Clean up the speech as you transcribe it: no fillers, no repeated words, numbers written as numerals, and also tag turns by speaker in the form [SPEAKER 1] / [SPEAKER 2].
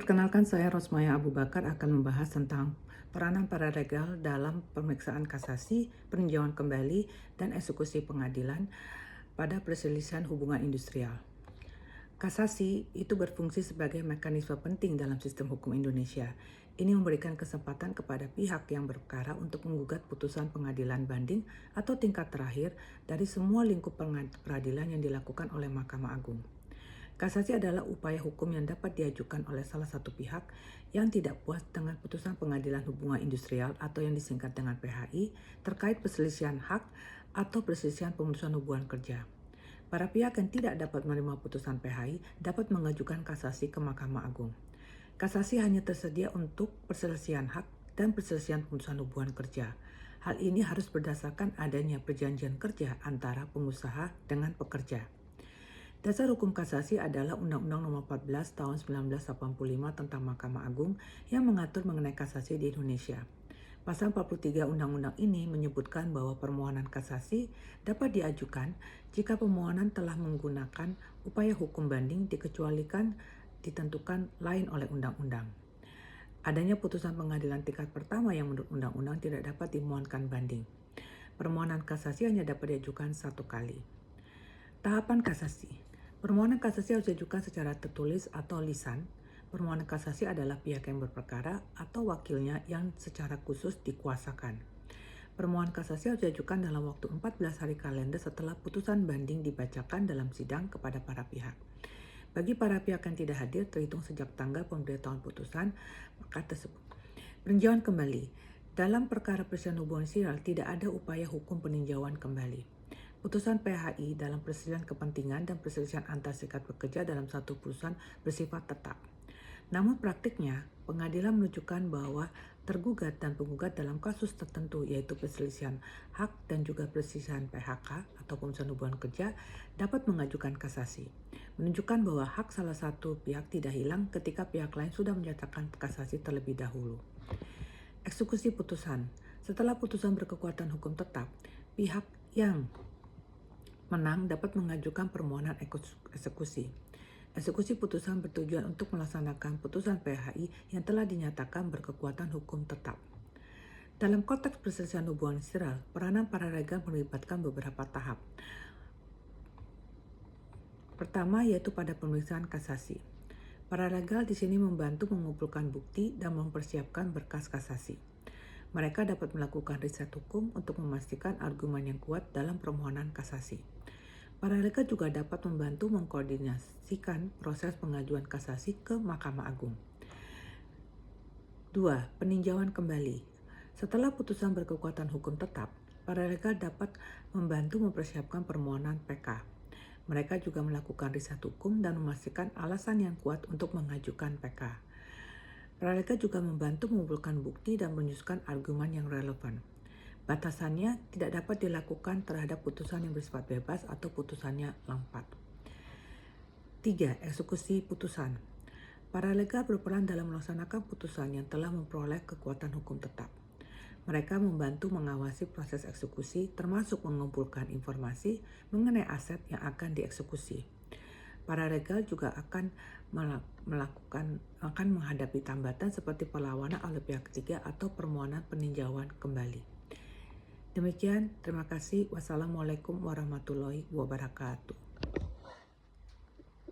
[SPEAKER 1] Perkenalkan, saya Rosmaya Abu Bakar akan membahas tentang peranan paralegal dalam pemeriksaan kasasi, peninjauan kembali, dan eksekusi pengadilan pada perselisihan hubungan industrial. Kasasi itu berfungsi sebagai mekanisme penting dalam sistem hukum Indonesia. Ini memberikan kesempatan kepada pihak yang berperkara untuk menggugat putusan pengadilan banding atau tingkat terakhir dari semua lingkup peradilan yang dilakukan oleh Mahkamah Agung. Kasasi adalah upaya hukum yang dapat diajukan oleh salah satu pihak yang tidak puas dengan putusan pengadilan hubungan industrial atau yang disingkat dengan PHI terkait perselisihan hak atau perselisihan pemutusan hubungan kerja. Para pihak yang tidak dapat menerima putusan PHI dapat mengajukan kasasi ke Mahkamah Agung. Kasasi hanya tersedia untuk perselisihan hak dan perselisihan pemutusan hubungan kerja. Hal ini harus berdasarkan adanya perjanjian kerja antara pengusaha dengan pekerja. Dasar hukum kasasi adalah Undang-Undang Nomor 14 Tahun 1985 tentang Mahkamah Agung yang mengatur mengenai kasasi di Indonesia. Pasal 43 Undang-Undang ini menyebutkan bahwa permohonan kasasi dapat diajukan jika permohonan telah menggunakan upaya hukum banding dikecualikan ditentukan lain oleh undang-undang. Adanya putusan pengadilan tingkat pertama yang menurut undang-undang tidak dapat dimohonkan banding. Permohonan kasasi hanya dapat diajukan satu kali. Tahapan kasasi. Permohonan kasasi harus diajukan secara tertulis atau lisan. Permohonan kasasi adalah pihak yang berperkara atau wakilnya yang secara khusus dikuasakan. Permohonan kasasi harus diajukan dalam waktu 14 hari kalender setelah putusan banding dibacakan dalam sidang kepada para pihak. Bagi para pihak yang tidak hadir terhitung sejak tanggal pemberitahuan putusan maka tersebut. Peninjauan kembali. Dalam perkara perselisihan hubungan industrial tidak ada upaya hukum peninjauan kembali. Putusan PHI dalam perselisihan kepentingan dan perselisihan antar serikat pekerja dalam satu perusahaan bersifat tetap. Namun praktiknya, pengadilan menunjukkan bahwa tergugat dan penggugat dalam kasus tertentu yaitu perselisihan hak dan juga perselisihan PHK atau pemutusan hubungan kerja dapat mengajukan kasasi. Menunjukkan bahwa hak salah satu pihak tidak hilang ketika pihak lain sudah menyatakan kasasi terlebih dahulu. Eksekusi putusan. Setelah putusan berkekuatan hukum tetap, pihak yang menang dapat mengajukan permohonan eksekusi. Eksekusi putusan bertujuan untuk melaksanakan putusan PHI yang telah dinyatakan berkekuatan hukum tetap. Dalam konteks perselisihan hubungan industrial, peranan paralegal melibatkan beberapa tahap. Pertama yaitu pada pemeriksaan kasasi. Paralegal di sini membantu mengumpulkan bukti dan mempersiapkan berkas kasasi. Mereka dapat melakukan riset hukum untuk memastikan argumen yang kuat dalam permohonan kasasi. Paralegal juga dapat membantu mengkoordinasikan proses pengajuan kasasi ke Mahkamah Agung. 2. Peninjauan kembali. Setelah putusan berkekuatan hukum tetap, paralegal dapat membantu mempersiapkan permohonan PK. Mereka juga melakukan riset hukum dan memastikan alasan yang kuat untuk mengajukan PK. Paralegal juga membantu mengumpulkan bukti dan menyusun argumen yang relevan. Batasannya tidak dapat dilakukan terhadap putusan yang bersifat bebas atau putusannya lompat. 3. Eksekusi putusan. Paralegal berperan dalam melaksanakan putusan yang telah memperoleh kekuatan hukum tetap. Mereka membantu mengawasi proses eksekusi termasuk mengumpulkan informasi mengenai aset yang akan dieksekusi. Paralegal juga akan menghadapi tambatan seperti perlawanan oleh pihak ketiga atau permohonan peninjauan kembali. Demikian, terima kasih. Wassalamualaikum warahmatullahi wabarakatuh.